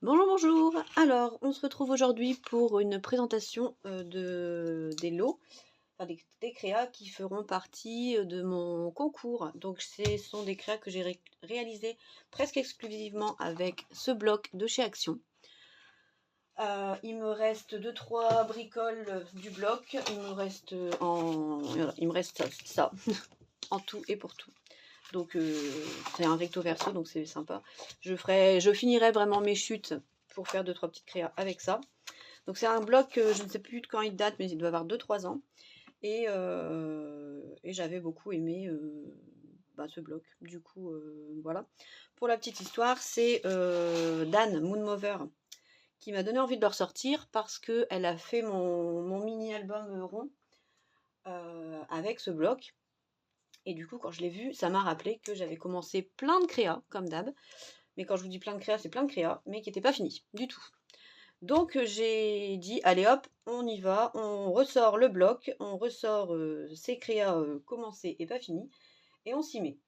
Bonjour, bonjour. Alors, on se retrouve aujourd'hui pour une présentation des lots, enfin des créas qui feront partie de mon concours. Donc, ce sont des créas que j'ai réalisées presque exclusivement avec ce bloc de chez Action. Il me reste 2-3 bricoles du bloc. Il me reste ça en tout et pour tout. Donc c'est un recto verso, donc c'est sympa. Je finirai vraiment mes chutes pour faire 2-3 petites créas avec ça. Donc c'est un bloc, je ne sais plus de quand il date, mais il doit avoir 2-3 ans. Et j'avais beaucoup aimé ce bloc. Du coup, voilà. Pour la petite histoire, c'est Dan Moonmover qui m'a donné envie de le ressortir parce qu'elle a fait mon mini-album rond avec ce bloc. Et du coup, quand je l'ai vu, ça m'a rappelé que j'avais commencé plein de créas, comme d'hab. Mais quand je vous dis plein de créas, c'est plein de créas, mais qui n'étaient pas finis, du tout. Donc j'ai dit, allez hop, on y va, on ressort le bloc, on ressort ces créas commencés et pas finis, et on s'y met.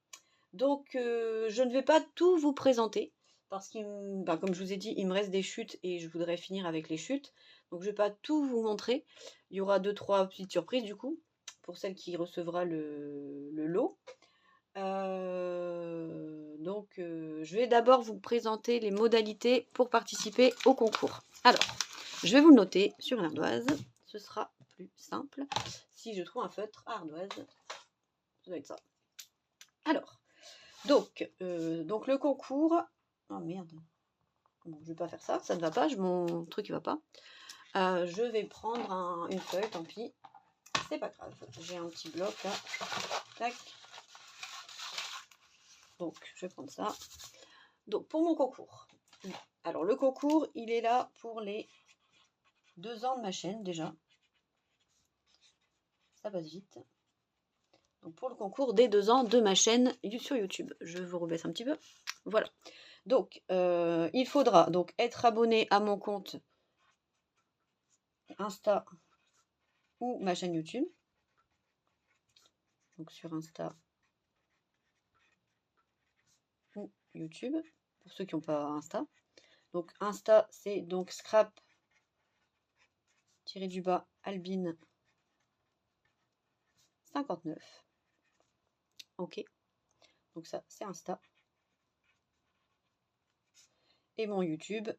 Donc je ne vais pas tout vous présenter, parce que, comme je vous ai dit, il me reste des chutes et je voudrais finir avec les chutes. Donc je ne vais pas tout vous montrer. Il y aura 2-3 petites surprises du coup, pour celle qui recevra le lot. Je vais d'abord vous présenter les modalités pour participer au concours. Alors, je vais vous le noter sur une ardoise. Ce sera plus simple. Si je trouve un feutre à ardoise, ça doit être ça. Alors, donc le concours... Oh merde. Bon, je vais pas faire ça, ça ne va pas, mon truc il va pas. Je vais prendre une feuille, tant pis. C'est pas grave. J'ai un petit bloc là. Tac. Donc, je vais prendre ça. Donc, pour mon concours. Alors, le concours, il est là pour les 2 ans de ma chaîne, déjà. Ça passe vite. Donc, pour le concours des 2 ans de ma chaîne sur YouTube. Je vous rebaisse un petit peu. Voilà. Donc, il faudra donc être abonné à mon compte Insta ou ma chaîne YouTube. Donc, sur Insta ou YouTube. Pour ceux qui n'ont pas Insta. Donc, Insta, c'est donc scrap Albine 59. Ok. Donc ça, c'est Insta. Et mon YouTube,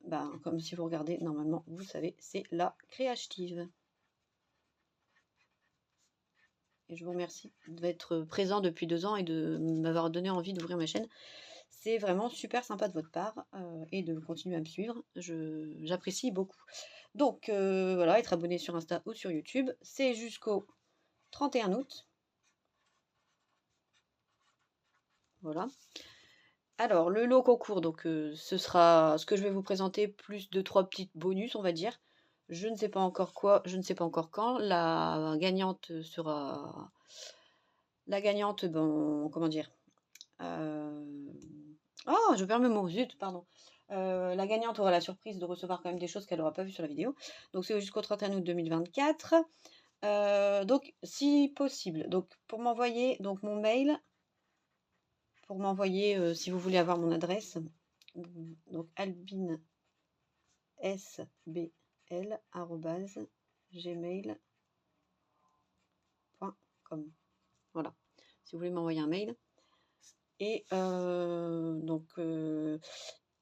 comme si vous regardez, normalement, vous savez, c'est La Créative. Et je vous remercie d'être présent depuis 2 ans et de m'avoir donné envie d'ouvrir ma chaîne. C'est vraiment super sympa de votre part et de continuer à me suivre. J'apprécie beaucoup. Donc voilà, être abonné sur Insta ou sur YouTube, c'est jusqu'au 31 août. Voilà. Alors, le lot concours, donc ce sera ce que je vais vous présenter, plus 2-3 petites bonus, on va dire. Je ne sais pas encore quoi, je ne sais pas encore quand. La gagnante sera... La gagnante, bon, comment dire Oh, je perds mes mots, zut, pardon. La gagnante aura la surprise de recevoir quand même des choses qu'elle n'aura pas vues sur la vidéo. Donc, c'est jusqu'au 31 août 2024. Donc, si possible, donc pour m'envoyer donc mon mail, pour m'envoyer, si vous voulez avoir mon adresse, donc albinesbl@gmail.com. Voilà, si vous voulez m'envoyer un mail. Et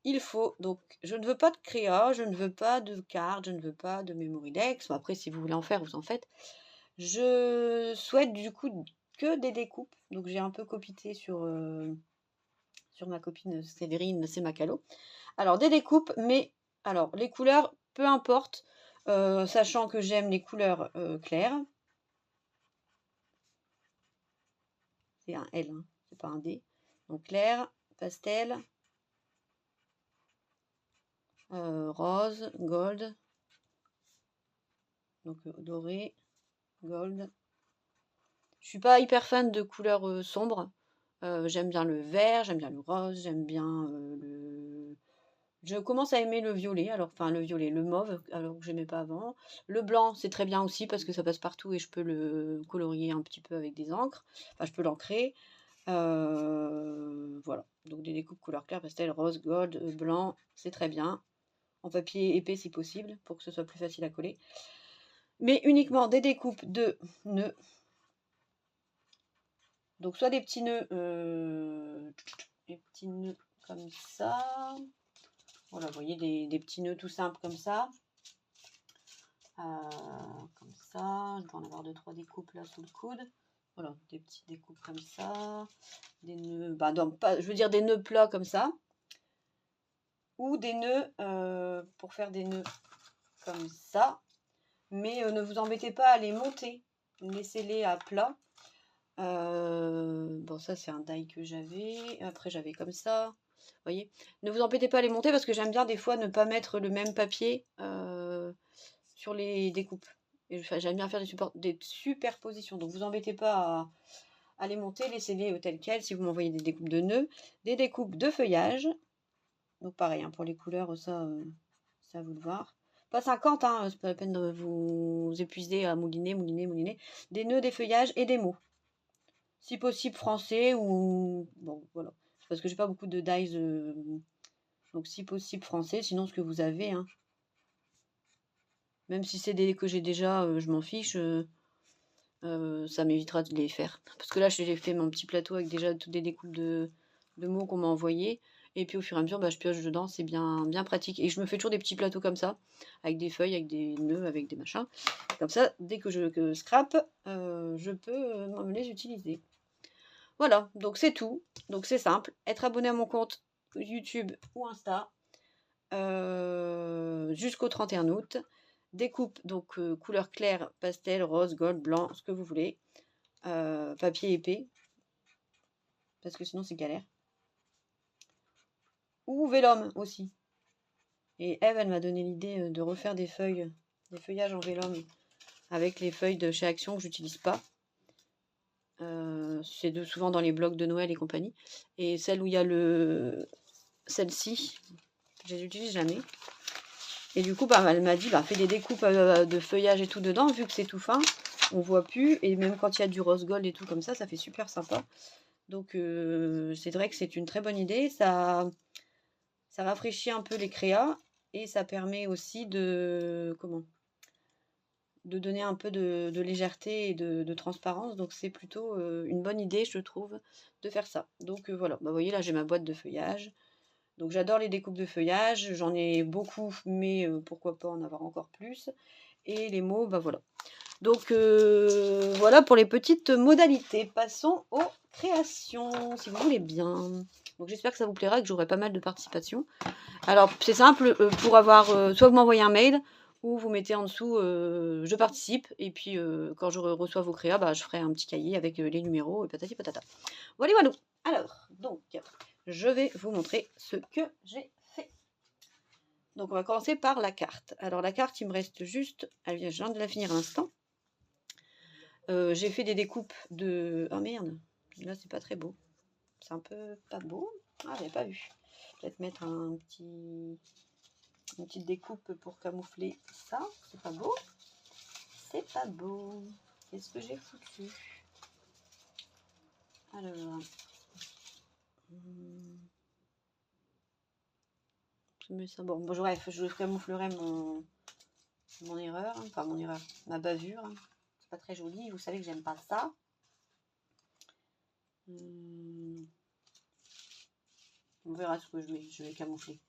il faut, donc je ne veux pas de créa, je ne veux pas de carte, je ne veux pas de memory dex. Après, si vous voulez en faire, vous en faites. Je souhaite du coup que des découpes. Donc j'ai un peu copité sur ma copine Séverine Semacalo. Alors des découpes, mais alors les couleurs, peu importe, sachant que j'aime les couleurs claires. C'est un L, hein, c'est pas un D. Donc clair, pastel, rose, gold, donc doré, gold. Je suis pas hyper fan de couleurs sombres. J'aime bien le vert, j'aime bien le rose, j'aime bien le... Je commence à aimer le violet, le mauve, alors que j'aimais pas avant. Le blanc, c'est très bien aussi parce que ça passe partout et je peux le colorier un petit peu avec des encres. Enfin, je peux l'ancrer. Voilà, donc des découpes couleur claire, pastel, rose, gold, blanc, c'est très bien. en papier épais si possible, pour que ce soit plus facile à coller. Mais uniquement des découpes de nœuds. Donc soit des petits nœuds comme ça. Voilà, vous voyez, des petits nœuds tout simples comme ça. Comme ça. Je dois en avoir 2-3 découpes là sous le coude. Voilà, des petites découpes comme ça. Des nœuds, je veux dire des nœuds plats comme ça. Ou des nœuds pour faire des nœuds comme ça. Mais ne vous embêtez pas à les monter. Laissez-les à plat. Bon, ça c'est un die que j'avais. Après j'avais comme ça. Vous voyez, ne vous embêtez pas à les monter parce que j'aime bien des fois ne pas mettre le même papier sur les découpes. Et j'aime bien faire des superpositions. Donc vous embêtez pas à les monter, laissez-les tels quels. Si vous m'envoyez des découpes de nœuds, des découpes de feuillage. Donc pareil, hein, pour les couleurs, ça à vous de voir. Pas 50, hein, c'est pas la peine de vous épuiser à mouliner. Des nœuds, des feuillages et des mots. Si possible français ou... Bon, voilà. Parce que j'ai pas beaucoup de dies. Donc si possible français, sinon ce que vous avez. Hein. Même si c'est des que j'ai déjà, je m'en fiche. Ça m'évitera de les faire. Parce que là, j'ai fait mon petit plateau avec déjà toutes des découpes de mots qu'on m'a envoyés. Et puis au fur et à mesure, je pioche dedans. C'est bien pratique. Et je me fais toujours des petits plateaux comme ça. Avec des feuilles, avec des nœuds, avec des machins. Comme ça, dès que je scrape, je peux me les utiliser. Voilà, donc c'est tout. Donc c'est simple. Être abonné à mon compte YouTube ou Insta jusqu'au 31 août. Découpe, donc couleur claire, pastel, rose, gold, blanc, ce que vous voulez. Papier épais. Parce que sinon c'est galère. Ou vélum aussi. Et Eve, elle m'a donné l'idée de refaire des feuillages en vélum avec les feuilles de chez Action que j'utilise pas. C'est souvent dans les blocs de Noël et compagnie. Et celle où il y a celle-ci, je les utilise jamais. Et du coup, elle m'a dit, fais des découpes de feuillage et tout dedans, vu que c'est tout fin, on voit plus. Et même quand il y a du rose gold et tout comme ça fait super sympa. Donc c'est vrai que c'est une très bonne idée. Ça rafraîchit un peu les créas et ça permet aussi de donner un peu de légèreté et de transparence. Donc c'est plutôt une bonne idée, je trouve, de faire ça. Donc voilà, vous voyez là j'ai ma boîte de feuillage. Donc j'adore les découpes de feuillage, j'en ai beaucoup, mais pourquoi pas en avoir encore plus. Et les mots, voilà. Donc voilà pour les petites modalités. Passons aux créations, si vous voulez bien. Donc j'espère que ça vous plaira et que j'aurai pas mal de participation. Alors c'est simple, pour avoir, soit vous m'envoyez un mail, ou vous mettez en dessous je participe, et puis quand je reçois vos créas, je ferai un petit cahier avec les numéros et patati patata. Voilà. Alors, donc, je vais vous montrer ce que j'ai fait. Donc on va commencer par la carte. Alors la carte, il me reste juste, je viens de la finir à l'instant. J'ai fait des découpes de... Oh merde, là c'est pas très beau. C'est un peu pas beau. Ah, j'avais pas vu. Peut-être mettre une petite découpe pour camoufler ça. C'est pas beau. C'est pas beau. Qu'est-ce que j'ai foutu? Alors... Mais ça, bon, bref, je camouflerai mon erreur. Enfin, mon erreur. Ma bavure. C'est pas très joli. Vous savez que j'aime pas ça. On verra ce que je vais camoufler.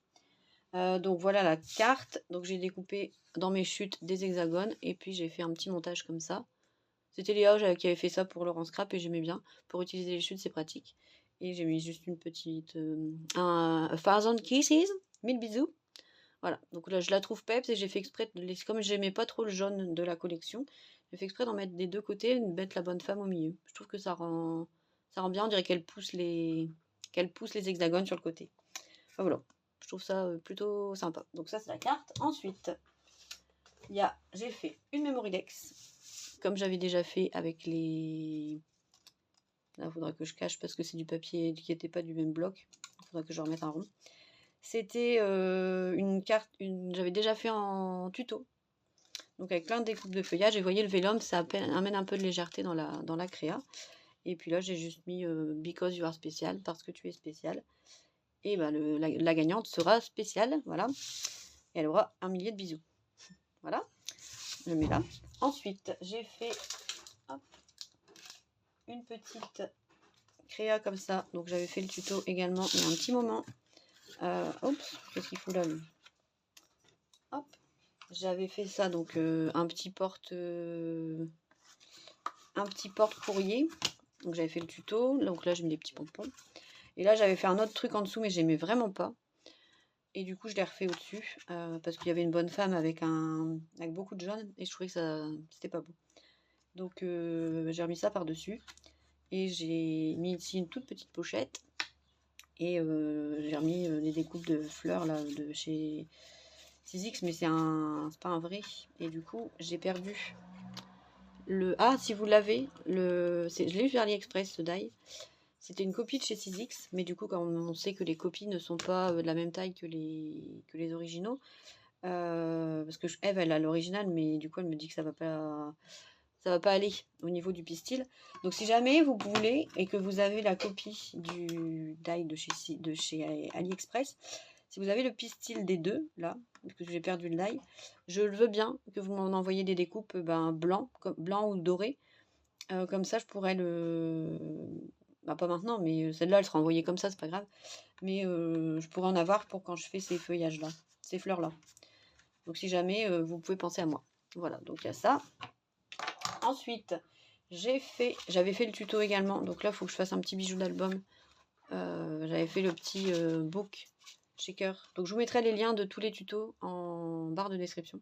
Donc voilà la carte. Donc j'ai découpé dans mes chutes des hexagones et puis j'ai fait un petit montage comme ça. C'était Léa qui avait fait ça pour Laurent Scrap et j'aimais bien. Pour utiliser les chutes, c'est pratique. Et j'ai mis juste une petite... un 1000 kisses, 1000 bisous. Voilà, donc là je la trouve peps et j'ai fait exprès, comme j'aimais pas trop le jaune de la collection, j'ai fait exprès d'en mettre des deux côtés et de mettre la bonne femme au milieu. Je trouve que ça rend bien, on dirait qu'elle pousse les hexagones sur le côté. Enfin, voilà, je trouve ça plutôt sympa. Donc ça c'est la carte. Ensuite, j'ai fait une Memorydex, comme j'avais déjà fait avec les... Là il faudra que je cache parce que c'est du papier qui n'était pas du même bloc. Il faudra que je remette un rond. C'était une carte, j'avais déjà fait en tuto. Donc avec plein de découpes de feuillage. Et vous voyez le vélum, ça amène un peu de légèreté dans la créa. Et puis là j'ai juste mis because you are spécial, parce que tu es spécial. Et la gagnante sera spéciale, voilà. et elle aura un millier de bisous. Voilà, je mets là. Ensuite, j'ai fait hop, une petite créa comme ça. Donc j'avais fait le tuto également il y a un petit moment. Oups, qu'est-ce qu'il fout là lui? Hop, j'avais fait ça, donc un petit porte-courrier. Donc j'avais fait le tuto, donc là j'ai mis des petits pompons. Et là j'avais fait un autre truc en dessous, mais j'aimais vraiment pas. Et du coup je l'ai refait au-dessus, parce qu'il y avait une bonne femme avec beaucoup de jaune, et je trouvais que ça c'était pas beau. Donc j'ai remis ça par-dessus. Et j'ai mis ici une toute petite pochette. Et j'ai remis les découpes de fleurs là de chez Sizzix, mais c'est pas un vrai. Et du coup j'ai perdu le... Ah, si vous l'avez, je l'ai eu sur AliExpress ce die. C'était une copie de chez Sizzix, mais du coup quand on sait que les copies ne sont pas de la même taille que les originaux, parce que Eve elle a l'original, mais du coup elle me dit que ça va pas aller au niveau du pistil. Donc si jamais vous voulez et que vous avez la copie du die de chez AliExpress, si vous avez le pistil des deux, là, parce que j'ai perdu le die, je veux bien que vous m'en envoyiez des découpes blanc ou doré. Comme ça, je pourrais le... Bah, pas maintenant, mais celle-là, elle sera envoyée comme ça, c'est pas grave. Mais je pourrais en avoir pour quand je fais ces feuillages-là, ces fleurs-là. Donc si jamais, vous pouvez penser à moi. Voilà, donc il y a ça. Ensuite, j'avais fait le tuto également. Donc là, il faut que je fasse un petit bijou d'album. J'avais fait le petit book shaker. Donc je vous mettrai les liens de tous les tutos en barre de description.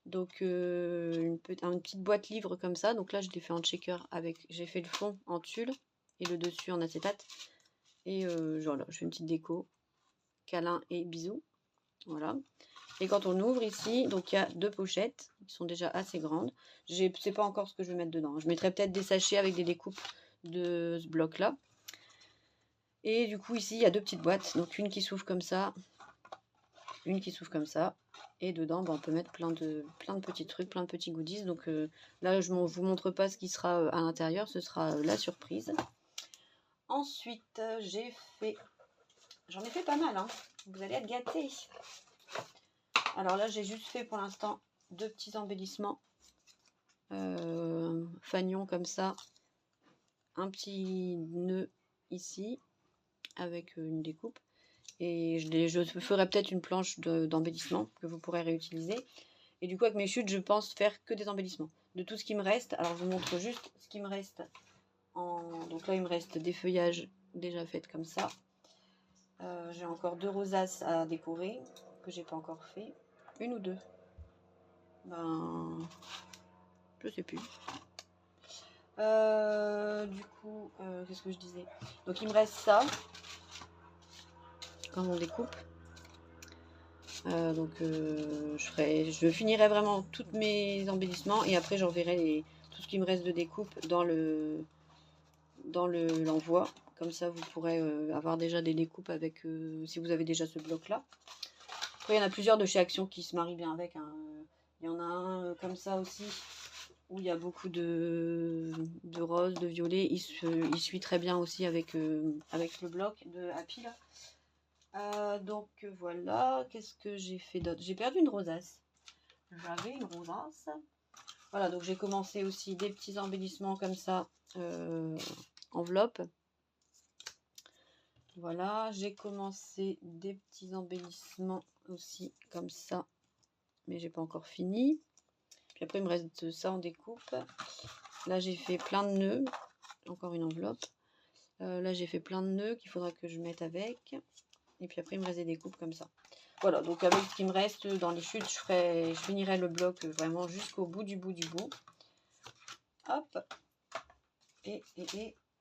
Donc une petite boîte livre comme ça. Donc là, je l'ai fait en shaker avec... J'ai fait le fond en tulle et le dessus en acétate. Et voilà, je fais une petite déco. Câlin et bisous. Voilà. Et quand on ouvre ici, donc il y a deux pochettes qui sont déjà assez grandes. Je ne sais pas encore ce que je vais mettre dedans. Je mettrai peut-être des sachets avec des découpes de ce bloc-là. Et du coup, ici, il y a deux petites boîtes. Donc une qui s'ouvre comme ça, une qui s'ouvre comme ça. Et dedans, on peut mettre plein de petits trucs, plein de petits goodies. Donc là, je ne vous montre pas ce qui sera à l'intérieur. Ce sera la surprise. Ensuite, j'en ai fait pas mal. Hein. Vous allez être gâtés. Alors là, j'ai juste fait pour l'instant deux petits embellissements. Fanion comme ça. Un petit nœud ici avec une découpe. Et je ferai peut-être une planche d'embellissement que vous pourrez réutiliser. Et du coup, avec mes chutes, je pense faire que des embellissements. De tout ce qui me reste, alors je vous montre juste ce qui me reste. Donc là, il me reste des feuillages déjà faits comme ça. J'ai encore deux rosaces à décorer que j'ai pas encore fait. Une ou deux? Je sais plus. Du coup, qu'est-ce que je disais? Donc il me reste ça. Quand on découpe. Je finirai vraiment tous mes embellissements et après j'enverrai tout ce qui me reste de découpe dans l'envoi. Comme ça vous pourrez avoir déjà des découpes avec si vous avez déjà ce bloc là. Après il y en a plusieurs de chez Action qui se marient bien avec. Hein. Il y en a un comme ça aussi où il y a beaucoup de rose, de violet. Il suit très bien aussi avec le bloc de Happy là. Donc voilà, qu'est-ce que j'ai fait d'autre? J'ai perdu une rosace. J'avais une rosace. Voilà, donc j'ai commencé aussi des petits embellissements comme ça, enveloppe. Voilà, j'ai commencé des petits embellissements aussi comme ça, mais j'ai pas encore fini. Puis après il me reste ça en découpe. Là j'ai fait plein de nœuds, encore une enveloppe. Là j'ai fait plein de nœuds qu'il faudra que je mette avec. Et puis après il me reste des découpes comme ça. Voilà, donc avec ce qui me reste dans les chutes, je finirai le bloc vraiment jusqu'au bout du bout du bout. Hop. Et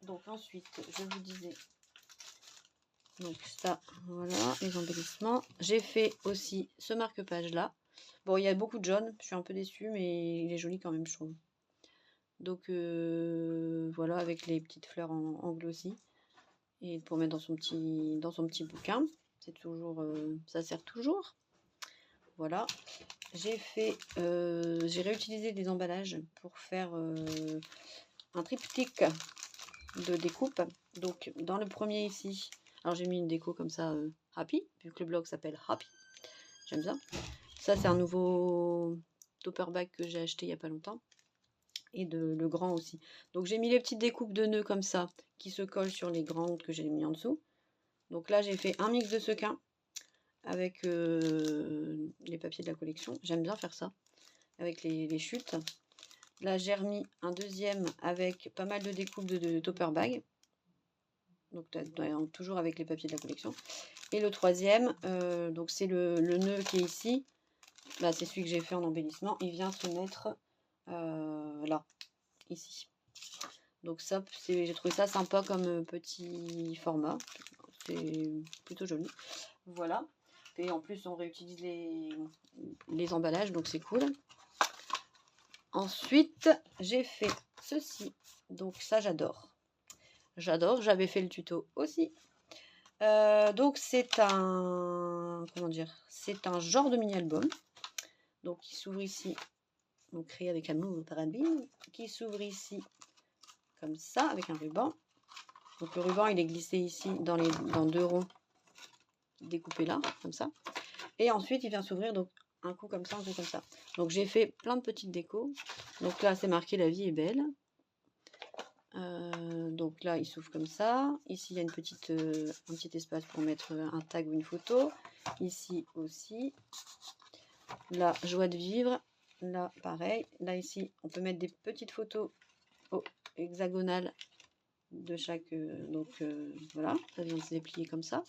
donc ensuite, je vous disais, donc ça, voilà, les embellissements. J'ai fait aussi ce marque-page là. Bon, il y a beaucoup de jaune, je suis un peu déçue, mais il est joli quand même, je trouve. Donc voilà, avec les petites fleurs en glossy. Et pour mettre dans son petit bouquin. C'est toujours, ça sert toujours. Voilà. J'ai réutilisé des emballages pour faire un triptyque de découpe. Donc dans le premier ici, alors j'ai mis une déco comme ça Happy, vu que le blog s'appelle Happy. j'aime bien. Ça, c'est un nouveau topper bag que j'ai acheté il n'y a pas longtemps. Et le grand aussi. Donc j'ai mis les petites découpes de nœuds comme ça, qui se collent sur les grandes que j'ai mis en dessous. Donc là, j'ai fait un mix de sequins avec les papiers de la collection. J'aime bien faire ça, avec les chutes. Là, j'ai remis un deuxième avec pas mal de découpes de topper bag. Donc toujours avec les papiers de la collection. Et le troisième, donc c'est le nœud qui est ici. Là, c'est celui que j'ai fait en embellissement. Il vient se mettre là, ici. Donc ça, j'ai trouvé ça sympa comme petit format. C'est plutôt joli. Voilà. Et en plus, on réutilise les emballages, donc c'est cool. Ensuite, j'ai fait ceci. Donc ça, j'adore. J'adore. J'avais fait le tuto aussi. Donc c'est un... Comment dire? C'est un genre de mini-album. Donc il s'ouvre ici. Donc créé avec amour par Albin. Qui s'ouvre ici comme ça, avec un ruban. Donc le ruban, il est glissé ici dans 2 ronds découpés là, comme ça. Et ensuite, il vient s'ouvrir donc un coup comme ça, un coup comme ça. Donc j'ai fait plein de petites décos. Donc là, c'est marqué la vie est belle. Donc là, il s'ouvre comme ça. Ici, il y a un petit espace pour mettre un tag ou une photo. Ici aussi. Là, joie de vivre. Là, pareil. Là, ici, on peut mettre des petites photos hexagonales de chaque... voilà, ça vient se déplier comme ça.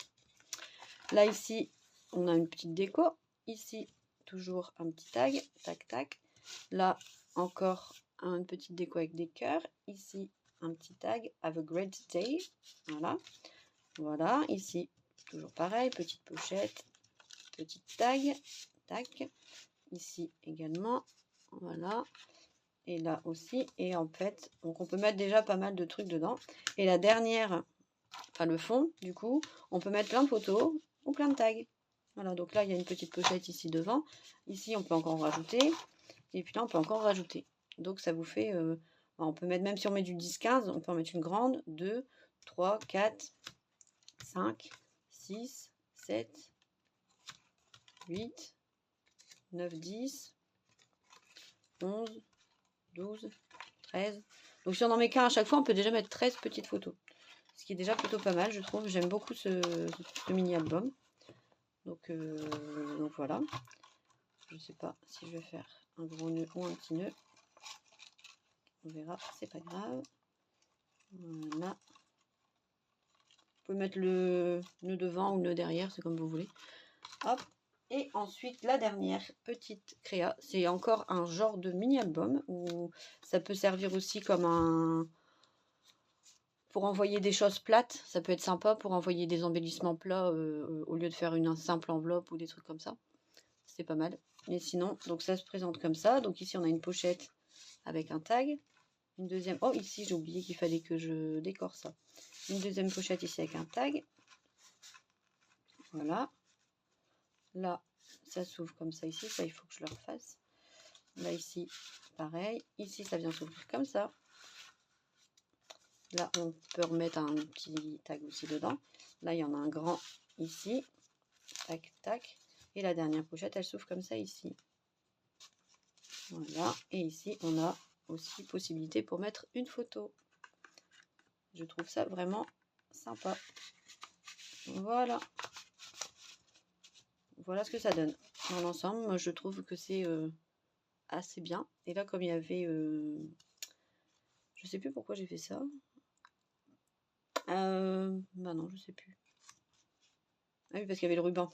Là, ici, on a une petite déco. Ici, toujours un petit tag. Tac, tac. Là, encore une petite déco avec des cœurs. Ici, un petit tag. Have a great day. Voilà. Voilà. Ici, toujours pareil. Petite pochette. Petite tag. Tac. Ici également. Voilà. Et là aussi. Et en fait, donc on peut mettre déjà pas mal de trucs dedans. Et la dernière, enfin le fond, du coup, on peut mettre plein de photos ou plein de tags. Voilà, donc là, il y a une petite pochette ici devant. Ici, on peut encore en rajouter. Et puis là, on peut encore rajouter. Donc, ça vous fait... on peut mettre, même si on met du 10-15, on peut en mettre une grande, 2, 3, 4, 5, 6, 7, 8, 9, 10, 11, 12, 13. Donc, si on en met qu'un à chaque fois, on peut déjà mettre 13 petites photos. Ce qui est déjà plutôt pas mal, je trouve. J'aime beaucoup ce mini-album. Donc voilà. Je ne sais pas si je vais faire un gros nœud ou un petit nœud. On verra, c'est pas grave. Voilà. Vous pouvez mettre le nœud devant ou le nœud derrière, c'est comme vous voulez. Hop. Et ensuite, la dernière petite créa, c'est encore un genre de mini-album où ça peut servir aussi comme un... Pour envoyer des choses plates, ça peut être sympa pour envoyer des embellissements plats au lieu de faire une simple enveloppe ou des trucs comme ça. C'est pas mal. Mais sinon, donc ça se présente comme ça. Donc ici, on a une pochette avec un tag. Une deuxième... Oh, ici, j'ai oublié qu'il fallait que je décore ça. Une deuxième pochette ici avec un tag. Voilà. Là, ça s'ouvre comme ça ici. Ça, il faut que je le refasse. Là, ici, pareil. Ici, ça vient s'ouvrir comme ça. Là, on peut remettre un petit tag aussi dedans. Là, il y en a un grand ici. Tac, tac. Et la dernière pochette, elle s'ouvre comme ça ici. Voilà. Et ici, on a aussi possibilité pour mettre une photo. Je trouve ça vraiment sympa. Voilà. Voilà ce que ça donne. Dans l'ensemble, moi, je trouve que c'est assez bien. Et là, comme il y avait... je sais plus pourquoi j'ai fait ça. Bah non, je sais plus. Ah oui, parce qu'il y avait le ruban.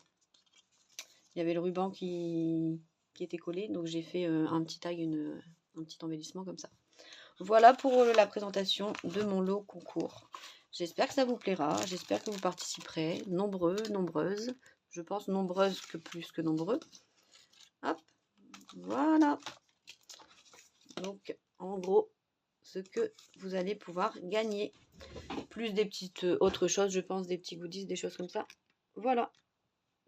Il y avait le ruban qui était collé. Donc, j'ai fait un petit tag, un petit embellissement comme ça. Voilà pour la présentation de mon lot concours. J'espère que ça vous plaira. J'espère que vous participerez. Nombreux, nombreuses. Je pense nombreuses que plus que nombreux. Hop. Voilà. Donc, en gros, ce que vous allez pouvoir gagner. Plus des petites autres choses, je pense, des petits goodies, des choses comme ça. Voilà,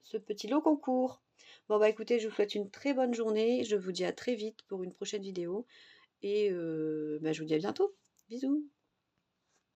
ce petit lot concours. Bon, bah écoutez, je vous souhaite une très bonne journée. Je vous dis à très vite pour une prochaine vidéo. Et je vous dis à bientôt. Bisous.